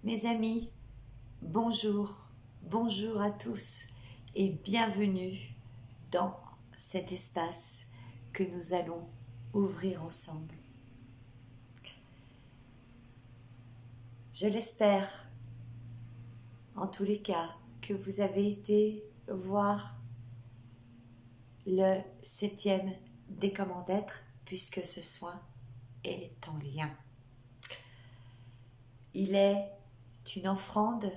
Mes amis, bonjour, bonjour à tous et bienvenue dans cet espace que nous allons ouvrir ensemble. Je l'espère, en tous les cas, que vous avez été voir le 7e des Comment d'être, puisque ce soin est en lien. Il est une offrande,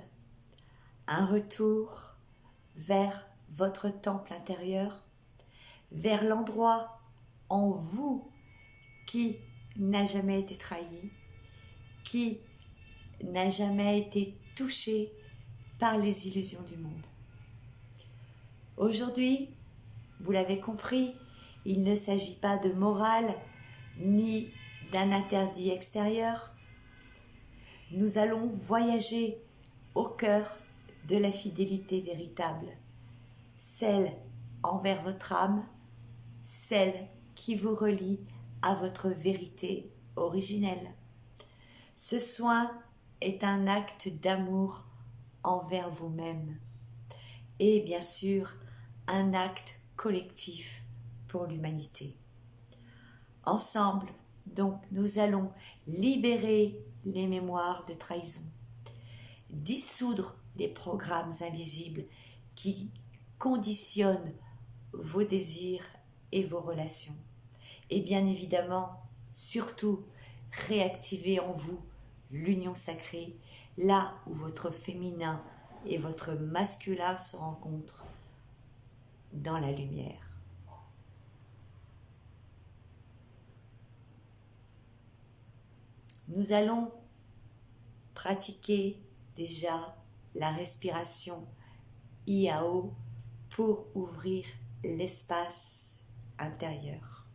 un retour vers votre temple intérieur, vers l'endroit en vous qui n'a jamais été trahi, qui n'a jamais été touché par les illusions du monde. Aujourd'hui, vous l'avez compris, il ne s'agit pas de morale ni d'un interdit extérieur. Nous allons voyager au cœur de la fidélité véritable, celle envers votre âme, celle qui vous relie à votre vérité originelle. Ce soin est un acte d'amour envers vous-même et bien sûr un acte collectif pour l'humanité. Ensemble, donc, nous allons libérer les mémoires de trahison, dissoudre les programmes invisibles qui conditionnent vos désirs et vos relations. Et bien évidemment, surtout, réactiver en vous l'union sacrée, là où votre féminin et votre masculin se rencontrent dans la lumière. Nous allons pratiquer déjà la respiration IAO pour ouvrir l'espace intérieur.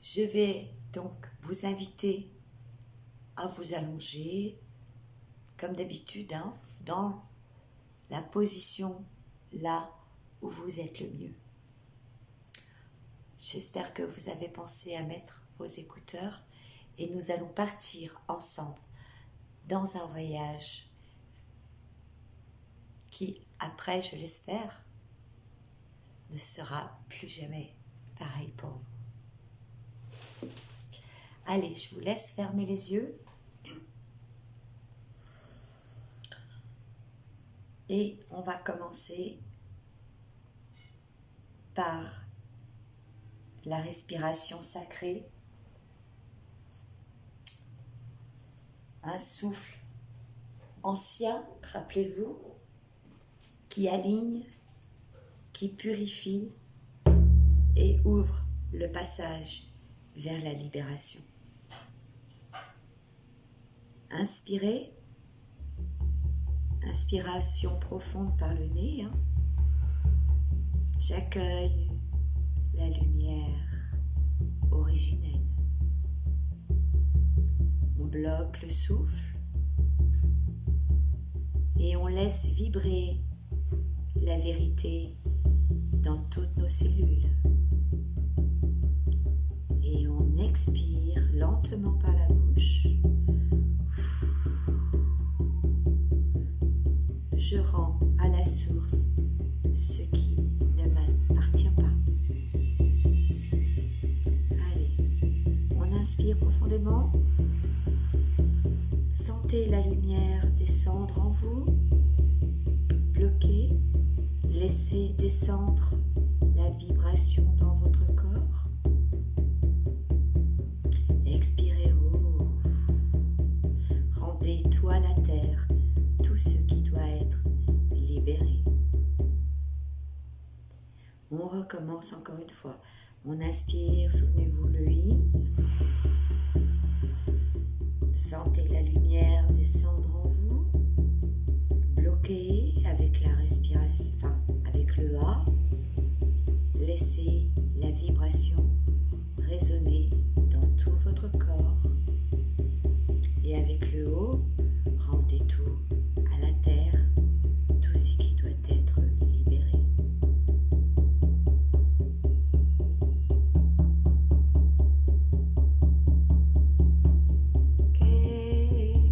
Je vais donc vous inviter à vous allonger, comme d'habitude, dans la position là où vous êtes le mieux. J'espère que vous avez pensé à mettre vos écouteurs et nous allons partir ensemble dans un voyage qui, après, je l'espère, ne sera plus jamais pareil pour vous. Allez, je vous laisse fermer les yeux et on va commencer par la respiration sacrée. Un souffle ancien, rappelez-vous, qui aligne, qui purifie et ouvre le passage vers la libération. Inspirez, inspiration profonde par le nez. J'accueille la lumière originelle. On bloque le souffle et on laisse vibrer la vérité dans toutes nos cellules. Et on expire lentement par la bouche. Je rends à la source ce qui ne m'appartient pas. Allez, on inspire profondément. Sentez la lumière descendre en vous. Bloquez. Laissez descendre la vibration dans votre corps. Expirez haut. Rendez tout à la terre, tout ce qui doit être libéré. On recommence encore une fois. On inspire, souvenez-vous le I. Sentez la lumière descendre en vous. Bloquez avec la respiration, avec le A. Laissez la vibration résonner dans tout votre corps. Et avec le O, rendez tout à la terre, tout ce qui doit être libéré. Okay.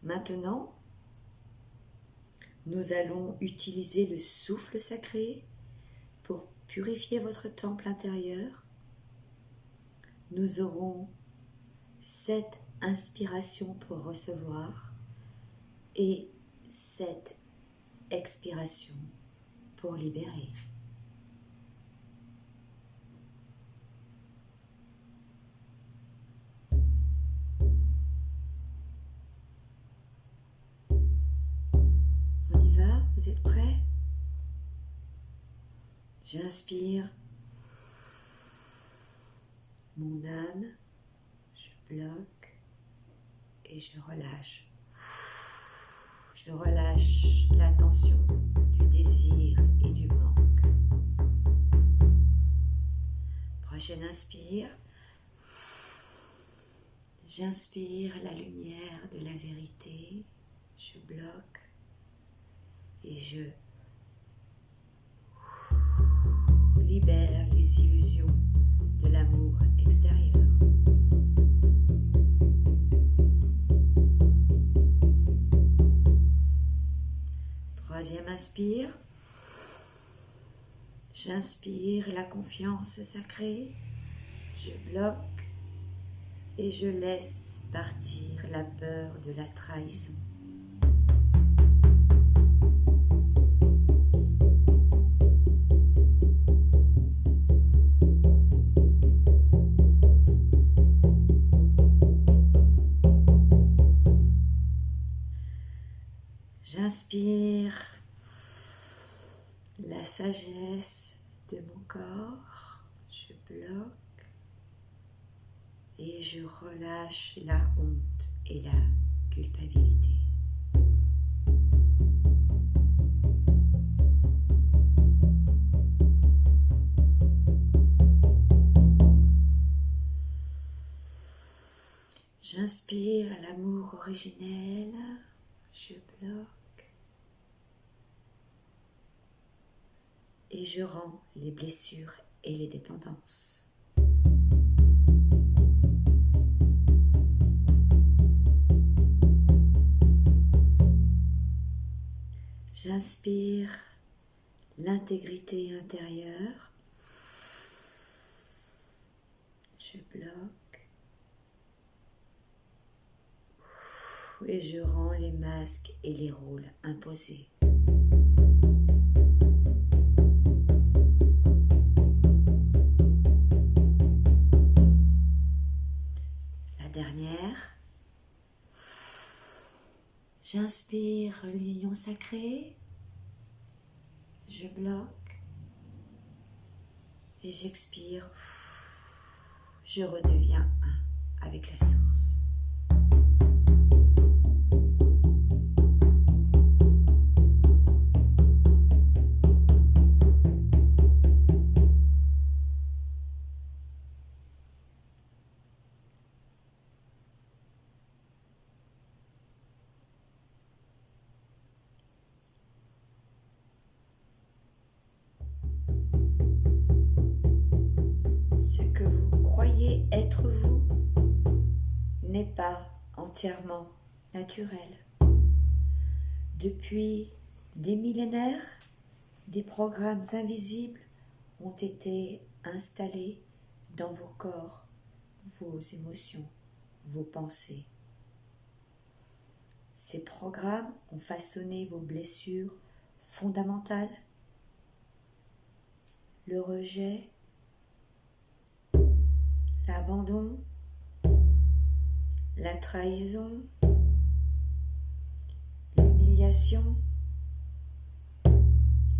Maintenant, nous allons utiliser le souffle sacré pour purifier votre temple intérieur. Nous aurons 7 inspirations pour recevoir et 7 expirations pour libérer. On y va? Vous êtes prêts? J'inspire mon âme, je bloque et je relâche. Je relâche la tension du désir et du manque. Prochaine inspire. J'inspire la lumière de la vérité. Je bloque et je libère les illusions de l'amour extérieur. Troisième inspire. J'inspire la confiance sacrée. Je bloque et je laisse partir la peur de la trahison. J'inspire la sagesse de mon corps, je bloque et je relâche la honte et la culpabilité. J'inspire l'amour originel, je bloque. Et je rends les blessures et les dépendances. J'inspire l'intégrité intérieure. Je bloque. Et je rends les masques et les rôles imposés. Dernière, j'inspire l'union sacrée, je bloque et j'expire, je redeviens un avec la source. Ce que vous croyez être vous n'est pas entièrement naturel. Depuis des millénaires, des programmes invisibles ont été installés dans vos corps, vos émotions, vos pensées. Ces programmes ont façonné vos blessures fondamentales, le rejet, l'abandon, la trahison, l'humiliation,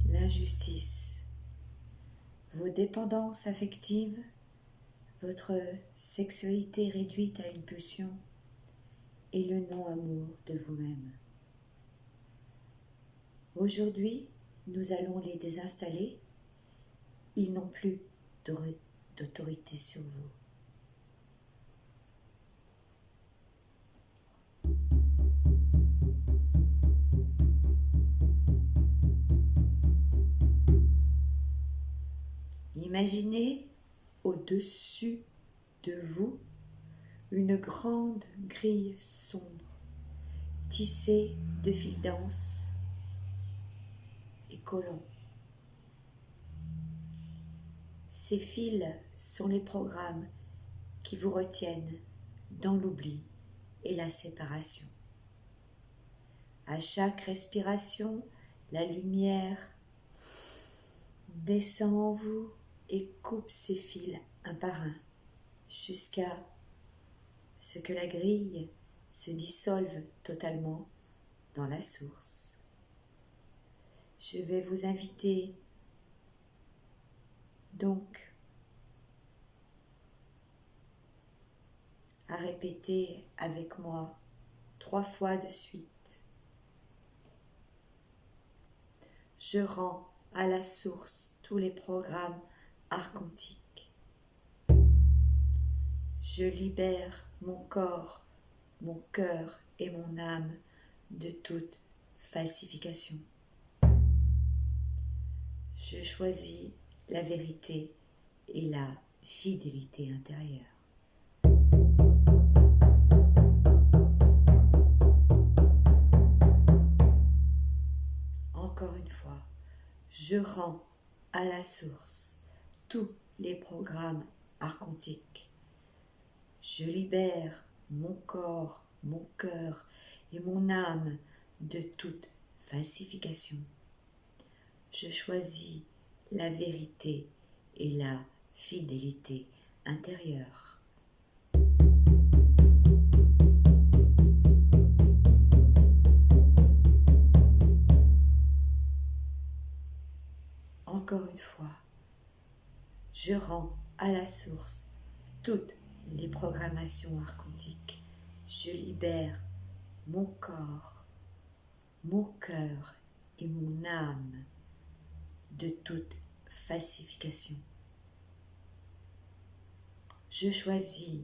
l'injustice, vos dépendances affectives, votre sexualité réduite à une pulsion et le non-amour de vous-même. Aujourd'hui, nous allons les désinstaller. Ils n'ont plus d'autorité sur vous. Imaginez au-dessus de vous une grande grille sombre tissés de fils denses et collants. Ces fils sont les programmes qui vous retiennent dans l'oubli et la séparation. À chaque respiration, la lumière descend en vous et coupe ces fils un par un jusqu'à ce que la grille se dissolve totalement dans la source. Je vais vous inviter donc à répéter avec moi 3 fois de suite. Je rends à la source tous les programmes archontiques. Je libère mon corps, mon cœur et mon âme de toute falsification. Je choisis la vérité et la fidélité intérieure. Encore une fois, je rends à la source tous les programmes archontiques. Je libère mon corps, mon cœur et mon âme de toute falsification. Je choisis la vérité et la fidélité intérieure. Encore une fois, je rends à la source toutes les programmations archontiques. Je libère mon corps, mon cœur et mon âme de toute falsification. Je choisis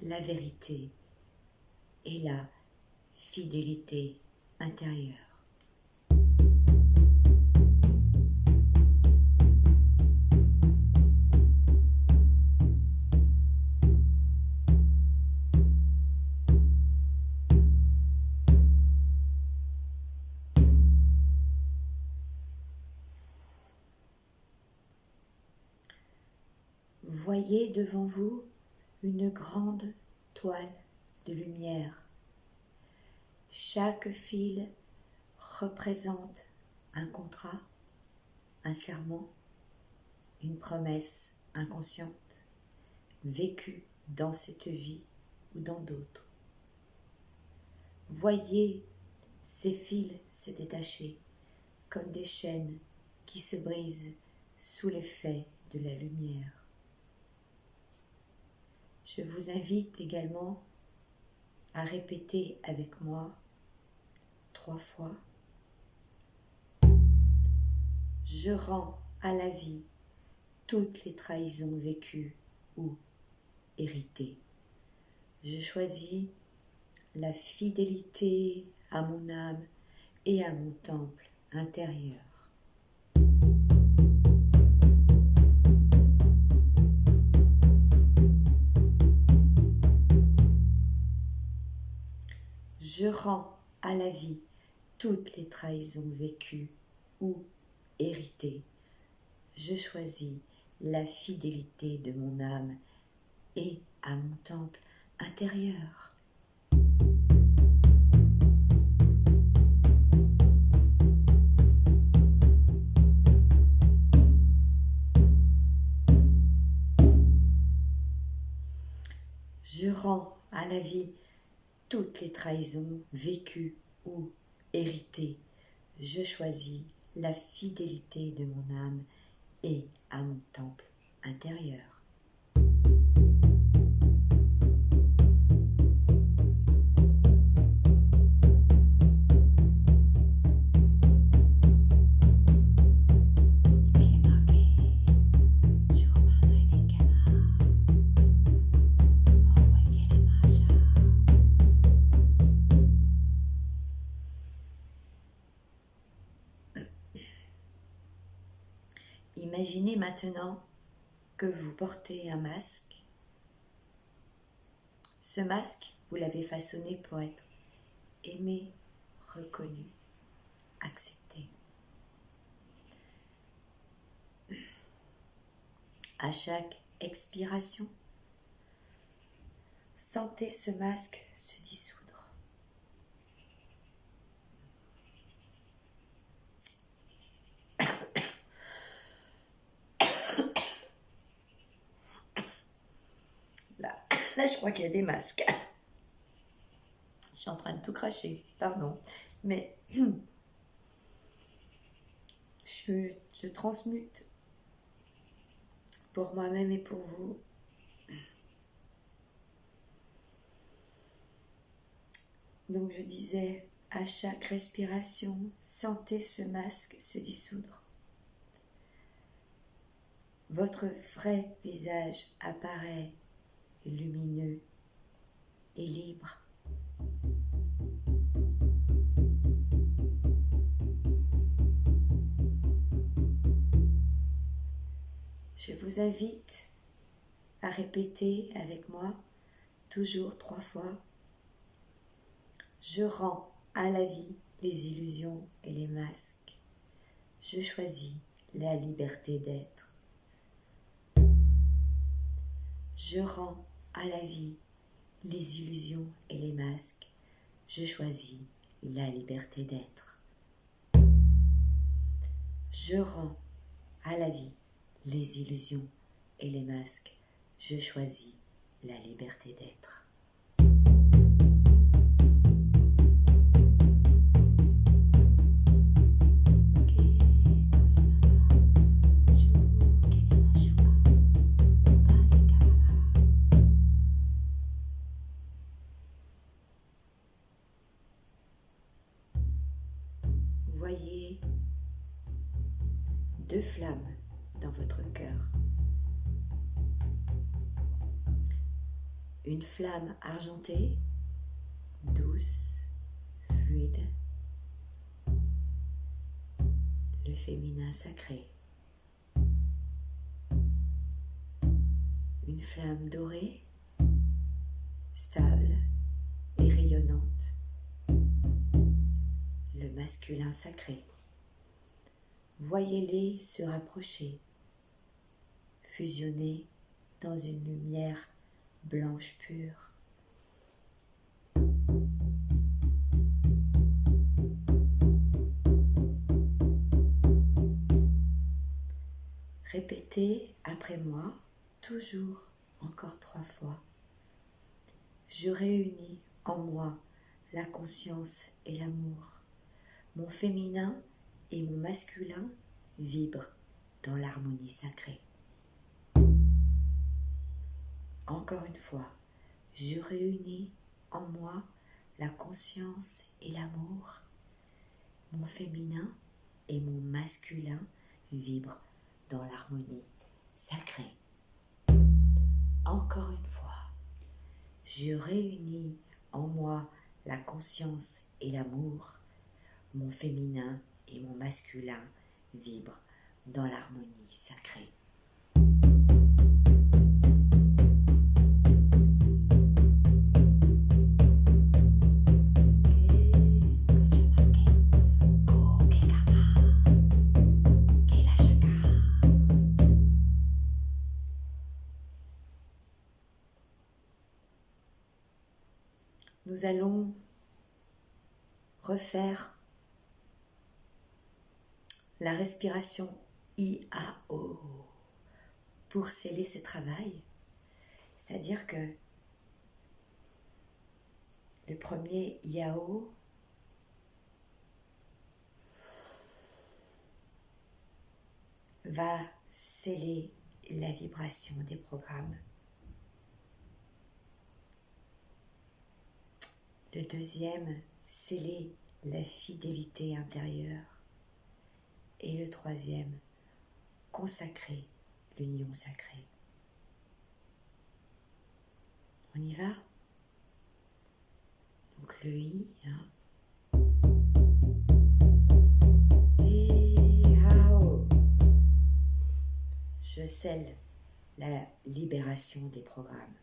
la vérité et la fidélité intérieure. Voyez devant vous une grande toile de lumière. Chaque fil représente un contrat, un serment, une promesse inconsciente, vécue dans cette vie ou dans d'autres. Voyez ces fils se détacher comme des chaînes qui se brisent sous l'effet de la lumière. Je vous invite également à répéter avec moi 3 fois. Je rends à la vie toutes les trahisons vécues ou héritées. Je choisis la fidélité à mon âme et à mon temple intérieur. Je rends à la vie toutes les trahisons vécues ou héritées. Je choisis la fidélité de mon âme et à mon temple intérieur. Je rends à la vie toutes les trahisons vécues ou héritées. Je choisis la fidélité de mon âme et à mon temple intérieur. Imaginez maintenant que vous portez un masque. Ce masque, vous l'avez façonné pour être aimé reconnu, accepté. À chaque expiration, sentez ce masque se dissoudre. Là, je crois qu'il y a des masques. Je suis en train de tout cracher, pardon. Mais je transmute pour moi-même et pour vous. Donc je disais, à chaque respiration, sentez ce masque se dissoudre. Votre vrai visage apparaît lumineux et libre. Je vous invite à répéter avec moi, toujours 3 fois. Je rends à la vie les illusions et les masques. Je choisis la liberté d'être. Je rends à la vie les illusions et les masques. Je choisis la liberté d'être. Je rends à la vie les illusions et les masques. Je choisis la liberté d'être. Voyez 2 flammes dans votre cœur. Une flamme argentée, douce, fluide. Le féminin sacré. Une flamme dorée, stable et rayonnante. Le masculin sacré. Voyez-les se rapprocher, fusionner dans une lumière blanche pure. Répétez après moi, toujours, encore 3 fois. Je réunis en moi la conscience et l'amour. Mon féminin et mon masculin vibrent dans l'harmonie sacrée. Encore une fois, je réunis en moi la conscience et l'amour. Mon féminin et mon masculin vibrent dans l'harmonie sacrée. Encore une fois, je réunis en moi la conscience et l'amour. Mon féminin et mon masculin vibrent dans l'harmonie sacrée. Nous allons refaire la respiration IAO pour sceller ce travail. C'est-à-dire que le premier IAO va sceller la vibration des programmes. Le deuxième, sceller la fidélité intérieure. Et le troisième, consacrer l'union sacrée. On y va? Donc le I, IAO. Je scelle la libération des programmes.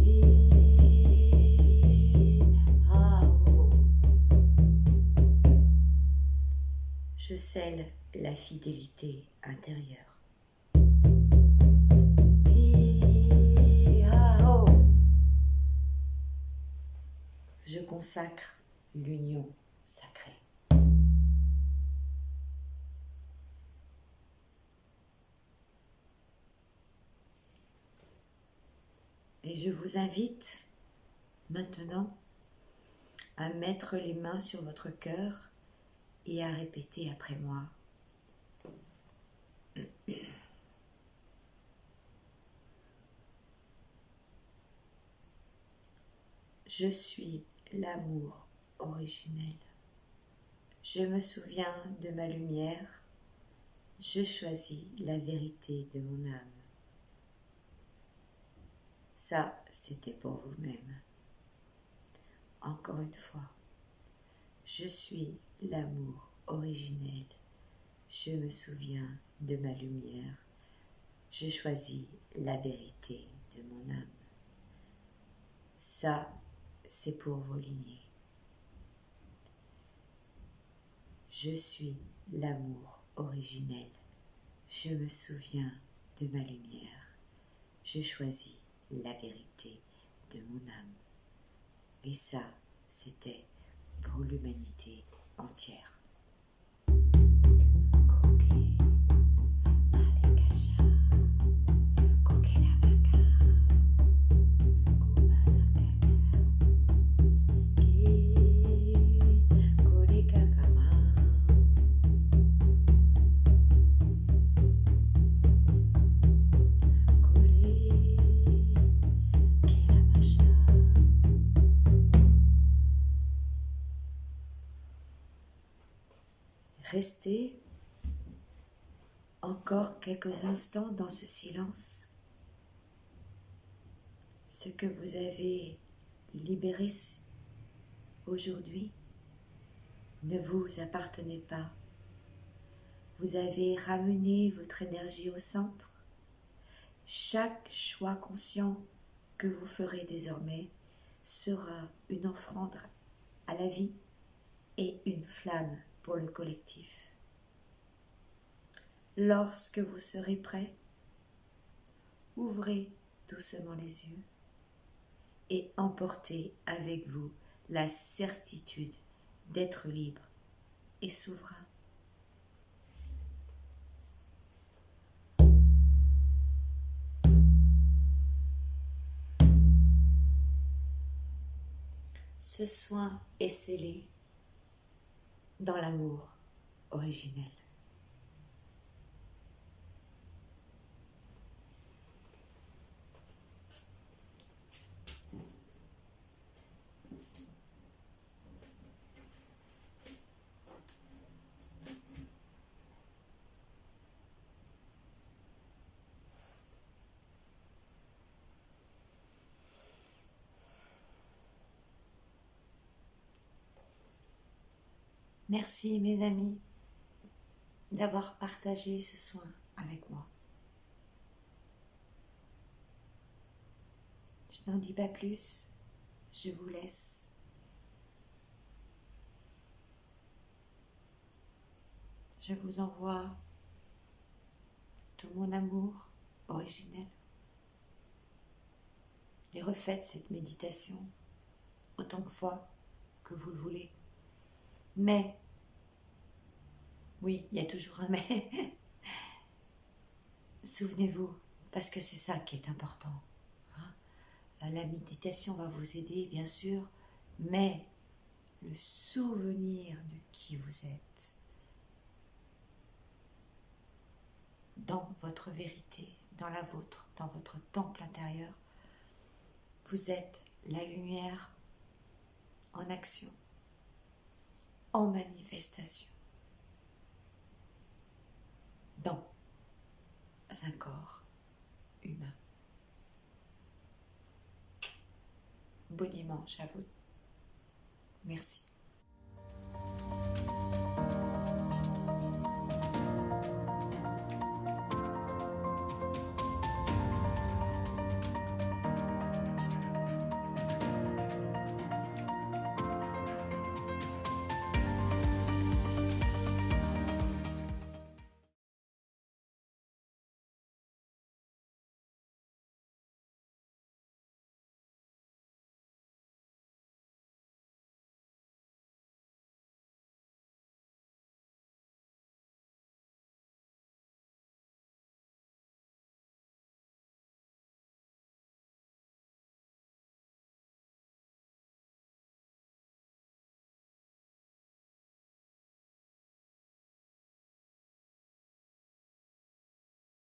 IAO. je scelle la fidélité intérieure. Je consacre l'union sacrée. Et je vous invite maintenant à mettre les mains sur votre cœur et à répéter après moi. Je suis l'amour originel. Je me souviens de ma lumière. Je choisis la vérité de mon âme. Ça, c'était pour vous-même. Encore une fois, je suis l'amour originel. Je me souviens de ma lumière. Je choisis la vérité de mon âme. Ça, c'est pour vos lignées. Je suis l'amour originel. Je me souviens de ma lumière. Je choisis la vérité de mon âme. Et ça, c'était pour l'humanité entière. Restez encore quelques instants dans ce silence. Ce que vous avez libéré aujourd'hui ne vous appartenait pas. Vous avez ramené votre énergie au centre. Chaque choix conscient que vous ferez désormais sera une offrande à la vie et une flamme pour le collectif. Lorsque vous serez prêt, ouvrez doucement les yeux et emportez avec vous la certitude d'être libre et souverain. Ce soin est scellé dans l'amour originel. Merci mes amis d'avoir partagé ce soin avec moi. Je n'en dis pas plus, je vous laisse. Je vous envoie tout mon amour originel. Et refaites cette méditation autant de fois que vous le voulez. Mais, oui, il y a toujours un mais. Souvenez-vous, parce que c'est ça qui est important. La méditation va vous aider, bien sûr, mais le souvenir de qui vous êtes, dans votre vérité, dans la vôtre, dans votre temple intérieur, vous êtes la lumière en action, en manifestation, dans un corps humain. Beau dimanche à vous. Merci.